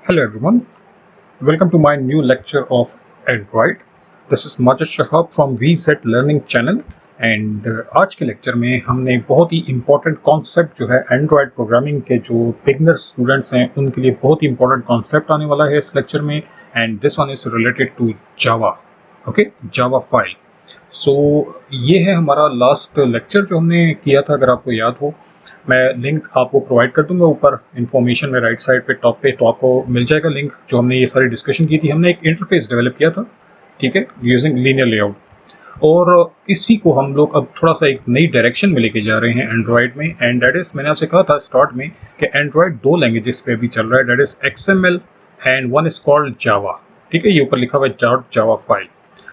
Hello everyone, welcome to my new lecture of Android. This is majid shahab from vezlearning channel and आज के lecture में हमने बहुत ही important concept जो है एंड्रॉयड प्रोग्रामिंग के जो बिगनर स्टूडेंट्स हैं उनके लिए बहुत ही इम्पोर्टेंट कॉन्सेप्ट आने वाला है इस लेक्चर में and this one is related to Java okay Java file. So ये है हमारा लास्ट लेक्चर जो हमने किया था। अगर आपको याद हो मैं लिंक आपको प्रोवाइड कर दूंगा ऊपर इन्फॉर्मेशन में राइट साइड पे टॉप पे, तो आपको मिल जाएगा लिंक। जो हमने ये सारी डिस्कशन की थी, हमने एक इंटरफेस डेवलप किया था, ठीक है, यूजिंग लीनियर लेआउट, और इसी को हम लोग अब थोड़ा सा एक नई डायरेक्शन में लेके जा रहे हैं एंड्रॉयड में। एंड दैट इज, मैंने आपसे कहा था स्टार्ट में कि एंड्रॉयड दो लैंग्वेजेस पे भी चल रहा है, that is XML and one is called Java. ठीक है, ये ऊपर लिखा हुआ है जावा फाइल।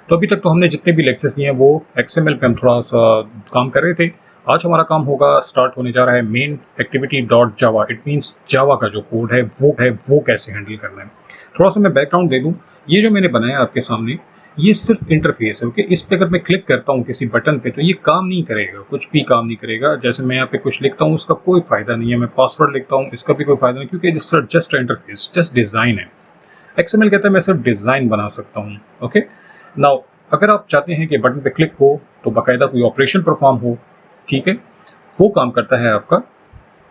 तो अभी तक तो हमने जितने भी लेक्चर्स दिए हैं वो XML पे हम थोड़ा सा काम कर रहे थे। आज हमारा काम होगा, स्टार्ट होने जा रहा है main activity dot Java. It means Java का जो कोड है वो कैसे हैंडल करना है। थोड़ा सा मैं बैकग्राउंड दे दूं। ये जो मैंने बनाया आपके सामने, ये सिर्फ इंटरफेस है। ओके, इस पे अगर मैं क्लिक करता हूँ किसी बटन पे तो ये काम नहीं करेगा, कुछ भी काम नहीं करेगा। जैसे मैं यहाँ पे कुछ लिखता हूँ, उसका कोई फायदा नहीं है। मैं पासवर्ड लिखता हूँ, इसका भी कोई फायदा नहीं, क्योंकि जस्ट इंटरफेस, जस्ट डिजाइन है। XML कहता है मैं सिर्फ डिजाइन बना सकता हूँ। ओके, नाउ अगर आप चाहते हैं कि बटन पे क्लिक हो तो बाकायदा कोई ऑपरेशन परफॉर्म हो, ठीक है, वो काम करता है आपका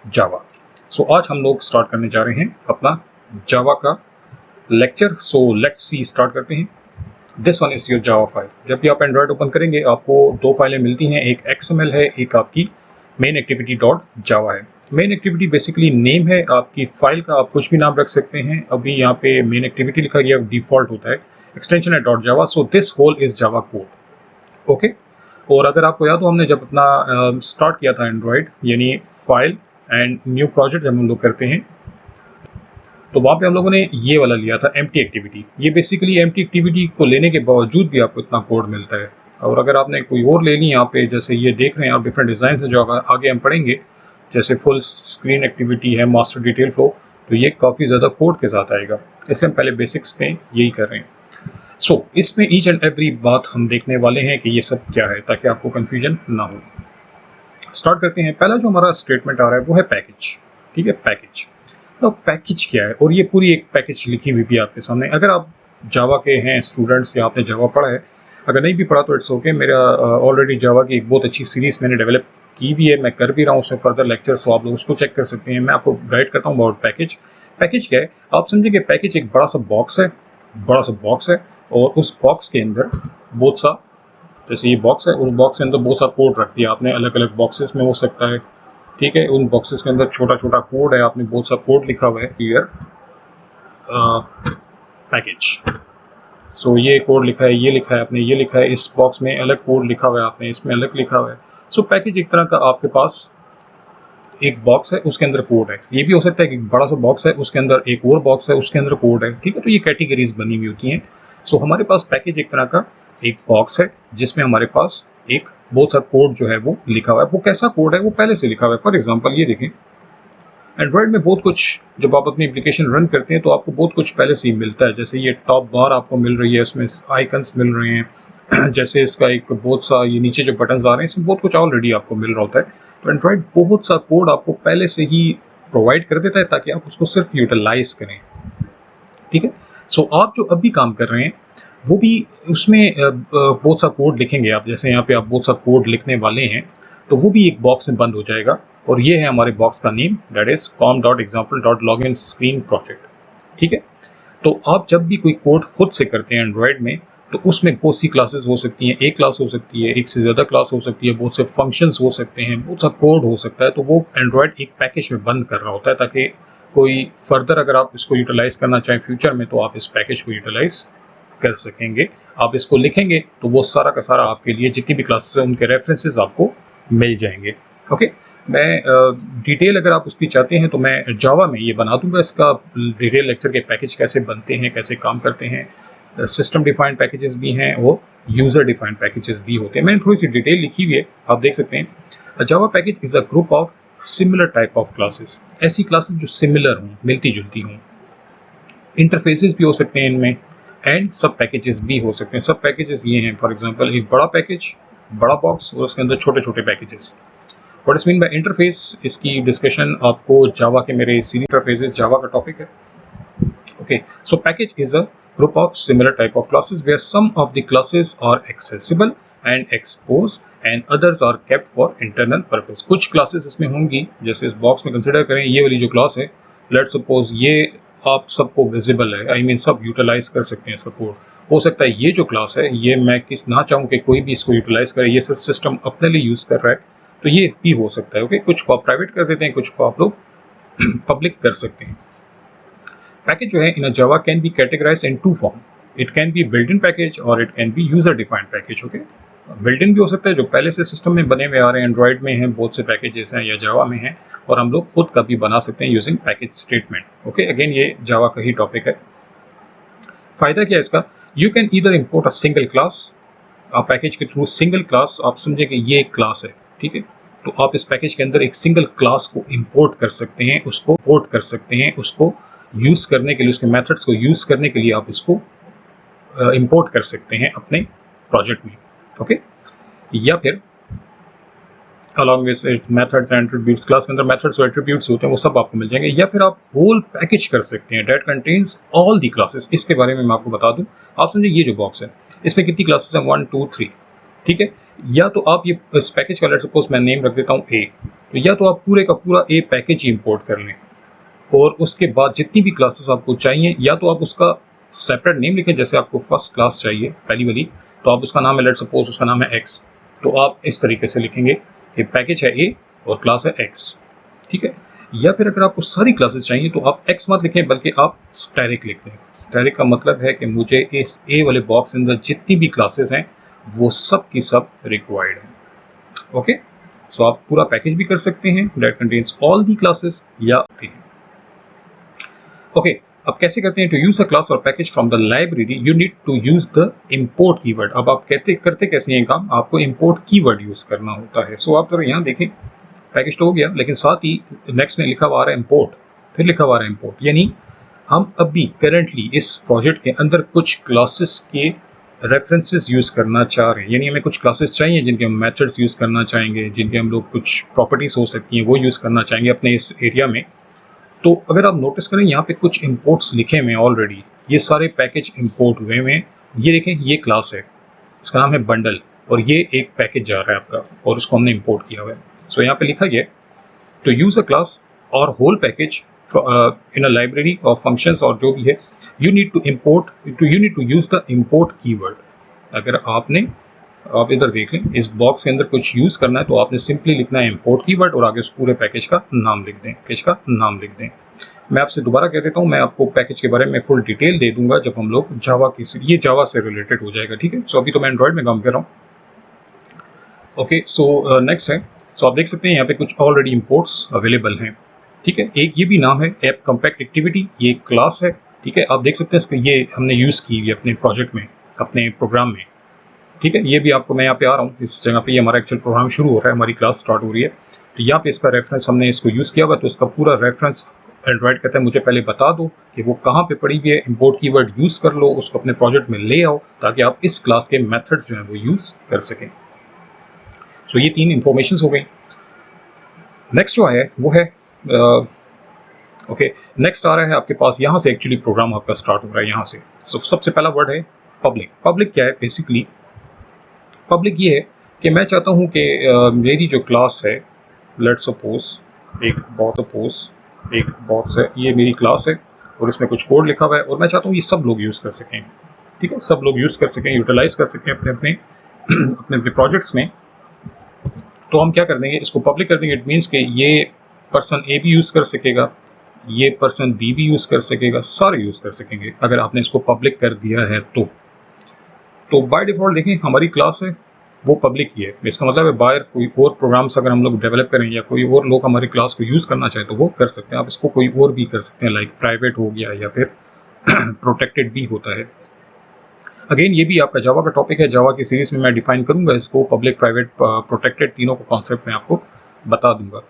जावा। सो आज हम लोग स्टार्ट करने जा रहे हैं अपना जावा का lecture. So let's see, start करते हैं। This one is your Java file. जब भी आप एंड्रॉयड ओपन करेंगे आपको दो फाइलें मिलती हैं, एक XML है, एक आपकी मेन एक्टिविटी डॉट जावा है। मेन एक्टिविटी बेसिकली नेम है आपकी फाइल का, आप कुछ भी नाम रख सकते हैं। अभी यहाँ पे मेन एक्टिविटी लिखा गया, डिफॉल्ट होता है। एक्सटेंशन है dot Java. So this whole is Java code. Okay, और अगर आपको याद हो, हमने जब अपना स्टार्ट किया था एंड्रॉयड, यानी फाइल एंड न्यू प्रोजेक्ट जब हम लोग करते हैं, तो वहाँ पे हम लोगों ने ये वाला लिया था एम्प्टी एक्टिविटी। ये बेसिकली एम्प्टी एक्टिविटी को लेने के बावजूद भी आपको इतना कोड मिलता है। और अगर आपने कोई और ले ली यहाँ पे, जैसे ये देख रहे हैं आप, डिफरेंट डिज़ाइन है जो आगे हम पढ़ेंगे, जैसे फुल स्क्रीन एक्टिविटी है, मास्टर डिटेल फ्लो, तो ये काफ़ी ज़्यादा कोड के साथ आएगा। इसलिए हम पहले बेसिक्स में यही कर रहे हैं। सो इसमें ईच एंड एवरी बात हम देखने वाले हैं कि ये सब क्या है, ताकि आपको कंफ्यूजन ना हो। स्टार्ट करते हैं। पहला जो हमारा स्टेटमेंट आ रहा है वो है पैकेज। ठीक है, पैकेज। तो पैकेज क्या है, और ये पूरी एक पैकेज लिखी हुई भी आपके सामने। अगर आप जावा के हैं स्टूडेंट्स या आपने जावा पढ़ा है, अगर नहीं भी पढ़ा तो इट्स ओके। मेरा ऑलरेडी जावा की एक बहुत अच्छी सीरीज़ मैंने डेवलप की भी है, मैं कर भी रहा हूँ उसमें फर्दर लेक्चर्स, तो आप लोग उसको चेक कर सकते हैं। मैं आपको गाइड करता हूँ अबाउट पैकेज। पैकेज क्या है, आप समझिए कि पैकेज एक बड़ा सा बॉक्स है, बड़ा सा बॉक्स है, और उस बॉक्स के अंदर बहुत सा, जैसे ये बॉक्स है, उस बॉक्स के अंदर बहुत सा कोड रख दिया आपने, अलग अलग बॉक्सेस में हो सकता है। ठीक है, उन बॉक्सेस के अंदर छोटा छोटा कोड है, आपने बहुत सा कोड लिखा हुआ है, क्लियर पैकेज। सो ये कोड लिखा है, ये लिखा है आपने, ये लिखा है, इस बॉक्स में अलग कोड लिखा हुआ है आपने, इसमें अलग लिखा हुआ है। सो पैकेज एक तरह का आपके पास एक बॉक्स है, उसके अंदर कोड है। ये भी हो सकता है कि बड़ा सा बॉक्स है, उसके अंदर एक और बॉक्स है, उसके अंदर कोड है। ठीक है, तो ये कैटेगरीज बनी हुई होती हैं। सो हमारे पास पैकेज एक तरह का एक बॉक्स है जिसमें हमारे पास एक बहुत सा कोड जो है वो लिखा हुआ है। वो कैसा कोड है, वो पहले से लिखा हुआ है। फॉर एग्जांपल ये देखें, एंड्रॉयड में बहुत कुछ, जब आप अपनी एप्लीकेशन रन करते हैं तो आपको बहुत कुछ पहले से ही मिलता है। जैसे ये टॉप बार आपको मिल रही है, उसमें आइकन्स मिल रहे हैं, जैसे इसका एक बहुत सा, ये नीचे जो बटन्स आ रहे हैं, इसमें बहुत कुछ ऑलरेडी आपको मिल रहा होता है। तो एंड्रॉयड बहुत सा कोड आपको पहले से ही प्रोवाइड कर देता है ताकि आप उसको सिर्फ यूटिलाइज करें। ठीक है, सो आप जो अभी काम कर रहे हैं वो भी उसमें बहुत सा कोड लिखेंगे आप। जैसे यहाँ पे आप बहुत सा कोड लिखने वाले हैं, तो वो भी एक बॉक्स में बंद हो जाएगा। और ये है हमारे बॉक्स का name, that is com.example.login screen project। ठीक है, तो आप जब भी कोई कोड खुद से करते हैं एंड्रॉयड में, तो उसमें बहुत सी क्लासेस हो सकती हैं, एक क्लास हो सकती है, एक से ज़्यादा क्लास हो सकती है, बहुत से फंक्शंस हो सकते हैं, बहुत सा कोड हो सकता है। तो वो एंड्रॉयड एक पैकेज में बंद कर रहा होता है ताकि कोई फर्दर अगर आप इसको यूटिलाइज करना चाहें फ्यूचर में, तो आप इस पैकेज को यूटिलाइज कर सकेंगे। आप इसको लिखेंगे तो वो सारा का सारा आपके लिए जितनी भी क्लासेस हैं उनके रेफरेंसेस आपको मिल जाएंगे। ओके, मैं डिटेल अगर आप उसकी चाहते हैं तो मैं जावा में ये बना दूंगा, इसका डिटेल लेक्चर के पैकेज कैसे बनते हैं, कैसे काम करते हैं। सिस्टम डिफाइंड पैकेजेस भी हैं और यूज़र डिफाइंड पैकेजेस भी होते हैं। मैंने थोड़ी सी डिटेल लिखी हुई है, आप देख सकते हैं। जावा package is a group of similar type of classes, ऐसी क्लासेस जो सिमिलर हों, मिलती जुलती हों। इंटरफेसेस भी हो सकते हैं इनमें, एंड सब पैकेजेस भी हो सकते हैं। सब पैकेजेस ये हैं, फॉर एग्जांपल एक बड़ा पैकेज, बड़ा बॉक्स, और उसके अंदर छोटे छोटे packages. What is mean by interface, इसकी डिस्कशन आपको जावा के मेरे सीरीज इंटरफेसेस, जावा का टॉपिक है, Okay, so package is a group of similar type of classes where some of the classes are accessible and exposed and others are kept for internal purpose. कुछ classes इसमें होंगी, जैसे इस box में consider करें ये वाली जो क्लास है, लेट सपोज ये आप सबको विजिबल है, आई मीन सब यूटिलाइज कर सकते हैं इसका कोड। हो सकता है ये जो क्लास है ये मैं किस ना चाहूँ कि कोई भी इसको यूटिलाइज करे, ये सिर्फ सिस्टम अपने लिए यूज कर रहा है, तो ये भी हो सकता है। ओके, कुछ को आप प्राइवेट कर देते हैं, कुछ को आप लोग पब्लिक कर सकते हैं। पैकेज जो है in Java can be categorize in two form, it can be built in package और it can be user defined package. Okay, built in भी हो सकता है जो पहले से सिस्टम में बने हुए आ रहे हैं, एंड्रॉइड में हैं बहुत से पैकेजेस हैं या जावा में हैं, और हम लोग खुद का भी बना सकते हैं using package statement. Okay, again ये जावा का ही टॉपिक है। फायदा क्या है इसका, you can either import a single class, आप पैकेज के थ्रू सिंगल क्लास, आप समझे कि ये एक क्लास है, ठीक है, तो आप इस पैकेज के अंदर एक सिंगल क्लास को इंपोर्ट कर सकते हैं, उसको पोर्ट कर सकते हैं, उसको यूज करने के लिए, उसके मेथड्स को यूज करने के लिए आप इसको इंपोर्ट कर सकते हैं अपने प्रोजेक्ट में। ओके, या फिर along with methods and attributes, class के अंदर मेथड्स और एट्रीब्यूट्स होते हैं वो सब आपको मिल जाएंगे, या फिर आप होल पैकेज कर सकते हैं that contains all the classes. इसके बारे में मैं आपको बता दूं, आप समझिए ये जो बॉक्स है इसमें कितनी क्लासेस हैं, 1 2 3, ठीक है, या तो आप ये इस पैकेज का लेट सपोज मैं नेम रख देता हूँ ए, तो या तो आप पूरे का पूरा ए पैकेज ही इंपोर्ट कर लें और उसके बाद जितनी भी क्लासेस आपको चाहिए, या तो आप उसका सेपरेट नेम लिखें, जैसे आपको फर्स्ट क्लास चाहिए पहली वाली, तो आप उसका नाम है लेट सपोज उसका नाम है एक्स, तो आप इस तरीके से लिखेंगे कि पैकेज है ए और क्लास है एक्स, ठीक है। या फिर अगर आपको सारी क्लासेस चाहिए तो आप एक्स मत लिखें बल्कि आप स्टैरिक लिख दें। स्टैरिक का मतलब है कि मुझे इस ए वाले बॉक्स के अंदर जितनी भी क्लासेस हैं वो सब की सब रिक्वायर्ड है। ओके, सो आप पूरा पैकेज भी कर सकते हैं that contains all the classes, या ओके, अब कैसे करते हैं, टू यूज अ क्लास और package from the library you need to use the import keyword. अब आप करते कैसे हैं काम, आपको इंपोर्ट कीवर्ड यूज करना होता है। सो आप यहाँ देखें पैकेज तो हो गया, लेकिन साथ ही नेक्स्ट में लिखा हुआ आ रहा है इंपोर्ट, फिर लिखा हुआ आ रहा है इंपोर्ट, यानी हम अभी करंटली इस प्रोजेक्ट के अंदर कुछ क्लासेस के रेफरेंसेस यूज करना चाह रहे हैं, यानी हमें कुछ क्लासेस चाहिए जिनके हम मेथड्स यूज करना चाहेंगे, जिनके हम लोग कुछ प्रॉपर्टीज हो सकती हैं वो यूज करना चाहेंगे अपने इस एरिया में। तो अगर आप नोटिस करें यहाँ पे कुछ इंपोर्ट्स लिखे हुए हैं ऑलरेडी, ये सारे पैकेज इंपोर्ट हुए हैं। ये देखें, ये क्लास है, इसका नाम है बंडल, और ये एक पैकेज जा रहा है आपका और उसको हमने इंपोर्ट किया हुआ है। सो यहाँ पे लिखा गया टू यूज अ क्लास और whole package in a library और फंक्शंस और जो भी है, यू need to use the import कीवर्ड। अगर आप इधर देख लें, इस बॉक्स के अंदर कुछ यूज करना है तो आपने सिंपली लिखना है इंपोर्ट कीवर्ड और आगे उस पूरे पैकेज का नाम लिख दें। मैं आपसे दोबारा कह देता हूँ, मैं आपको पैकेज के बारे में फुल डिटेल दे दूंगा जब हम लोग जावा ये जावा से रिलेटेड हो जाएगा, ठीक है। सो अभी तो मैं एंड्रॉइड में काम कर रहा हूँ। ओके, सो नेक्स्ट है, सो आप देख सकते हैं यहाँ पे कुछ ऑलरेडी इंपोर्ट्स अवेलेबल हैं, ठीक है। एक ये भी नाम है ऐप कॉम्पैक्ट एक्टिविटी, ये क्लास है, ठीक है। आप देख सकते हैं इसका ये हमने यूज की है अपने प्रोजेक्ट में, अपने प्रोग्राम में, ठीक है। ये भी आपको मैं यहाँ पे आ रहा हूँ, इस जगह पे ये हमारा एक्चुअल प्रोग्राम शुरू हो रहा है, हमारी क्लास स्टार्ट हो रही है, तो यहाँ पे इसका रेफरेंस हमने इसको यूज़ किया हुआ, तो इसका पूरा रेफरेंस एंड्रॉइड कहता है मुझे पहले बता दो कि वो कहाँ पे पड़ी हुई है, इंपोर्ट कीवर्ड यूज़ कर लो, उसको अपने प्रोजेक्ट में ले आओ ताकि आप इस क्लास के मेथड्स जो हैं वो यूज़ कर सकें। सो ये 3 इंफॉर्मेशन हो गई। नेक्स्ट जो है वो है ओके, नेक्स्ट आ रहा है आपके पास, यहाँ से एक्चुअली प्रोग्राम आपका स्टार्ट हो रहा है यहाँ से। सो सबसे पहला वर्ड है पब्लिक। पब्लिक क्या है, बेसिकली पब्लिक ये है कि मैं चाहता हूँ कि मेरी जो क्लास है, लेट सपोज एक बॉक्स है, ये मेरी क्लास है और इसमें कुछ कोड लिखा हुआ है और मैं चाहता हूँ ये सब लोग यूज़ कर सकें, ठीक है, सब लोग यूज़ कर सकें, यूटिलाइज कर सकें अपने अपने प्रोजेक्ट्स में। तो हम क्या कर देंगे, इसको पब्लिक कर देंगे। इट मीन्स कि ये पर्सन ए भी यूज़ कर सकेगा, ये पर्सन बी भी यूज़ कर सकेगा, सारे यूज़ कर सकेंगे अगर आपने इसको पब्लिक कर दिया है तो बाय डिफ़ॉल्ट देखें हमारी क्लास है वो पब्लिक ही है। इसका मतलब है बाहर कोई और प्रोग्राम्स अगर हम लोग डेवलप करें या कोई और लोग हमारी क्लास को यूज़ करना चाहे तो वो कर सकते हैं। आप इसको कोई और भी कर सकते हैं, लाइक प्राइवेट हो गया या फिर प्रोटेक्टेड भी होता है। अगेन ये भी आपका जावा का टॉपिक है, जावा की सीरीज में मैं डिफाइन करूंगा इसको, पब्लिक प्राइवेट प्रोटेक्टेड तीनों को कॉन्सेप्ट मैं आपको बता दूंगा।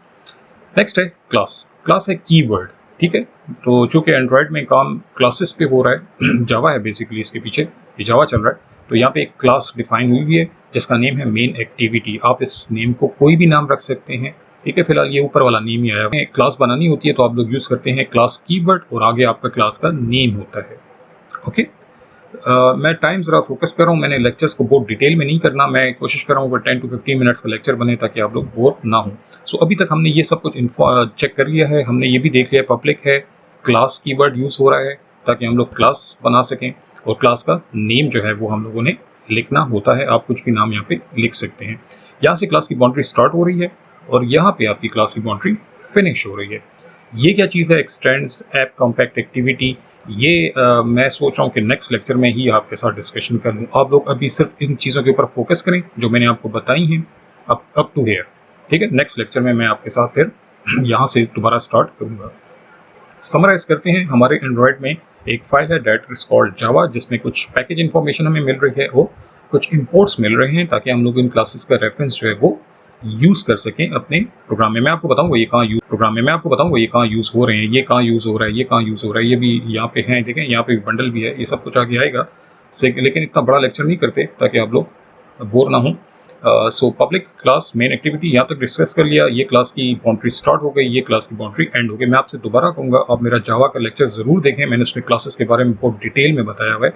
नेक्स्ट है क्लास। क्लास है कीवर्ड, ठीक है। तो चूँकि एंड्रॉयड में काम क्लासेस पे हो रहा है, जावा है बेसिकली इसके पीछे, ये जावा चल रहा है, तो यहाँ पे एक क्लास डिफाइन हुई है जिसका नेम है मेन एक्टिविटी। आप इस नेम को कोई भी नाम रख सकते हैं, ठीक है, फिलहाल ये ऊपर वाला नेम ही आया। क्लास बनानी होती है तो आप लोग यूज़ करते हैं क्लास कीवर्ड और आगे आपका क्लास का नेम होता है। ओके, मैं टाइम ज़रा फोकस कर रहा हूँ, मैंने लेक्चर्स को बहुत डिटेल में नहीं करना, मैं कोशिश कर रहा हूँ कि 10 to 15 मिनट्स का लेक्चर बने ताकि आप लोग बोर ना हो। सो अभी तक हमने ये सब कुछ चेक कर लिया है, हमने ये भी देख लिया पब्लिक है, क्लास कीवर्ड यूज़ हो रहा है ताकि हम लोग क्लास बना सकें, और क्लास का नेम जो है वो हम लोगों ने लिखना होता है। आप कुछ भी नाम यहाँ पे लिख सकते हैं। यहाँ से क्लास की बाउंड्री स्टार्ट हो रही है और यहाँ पे आपकी क्लास की बाउंड्री फिनिश हो रही है। ये क्या चीज़ है? X tends app compact activity. ये मैं सोच रहा हूँ कि नेक्स्ट लेक्चर में ही आपके साथ डिस्कशन कर लूँ। आप लोग अभी सिर्फ इन चीज़ों के ऊपर फोकस करें जो मैंने आपको बताई हैं अप टू हेयर। ठीक है, नेक्स्ट लेक्चर में मैं आपके साथ फिर यहाँ से दोबारा स्टार्ट करूँगा। समराइज करते हैं, हमारे एंड्रॉयड में एक फाइल है दैट इज कॉल्ड जावा, जिसमें कुछ पैकेज इन्फॉर्मेशन हमें मिल रही है और कुछ इंपोर्ट्स मिल रहे हैं ताकि हम लोग इन क्लासेस का रेफरेंस जो है वो यूज़ कर सकें अपने प्रोग्राम में। मैं आपको बताऊंगा ये कहाँ यूज़ हो रहे हैं, ये कहाँ यूज़ हो रहा है, ये कहाँ यूज़ हो रहा है, ये भी यहाँ पे हैं। देखें यहाँ पे बंडल भी है, ये सब कुछ आगे आएगा। लेकिन इतना बड़ा लेक्चर नहीं करते ताकि आप लोग बोर ना हों। So public class main activity यहाँ तक डिस्कस कर लिया। ये क्लास की बाउंड्री स्टार्ट हो गई, ये क्लास की बाउंड्री एंड हो गई। मैं आपसे दोबारा कहूँगा आप मेरा जावा का लेक्चर ज़रूर देखें, मैंने उसमें क्लासेस के बारे में बहुत डिटेल में बताया हुआ है।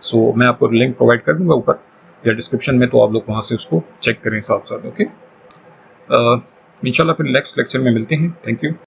सो मैं आपको लिंक प्रोवाइड कर दूँगा ऊपर या डिस्क्रिप्शन में, तो आप लोग वहाँ से उसको चेक करें साथ साथ। ओके, इंशाल्लाह फिर नेक्स्ट लेक्चर में मिलते हैं। Thank you.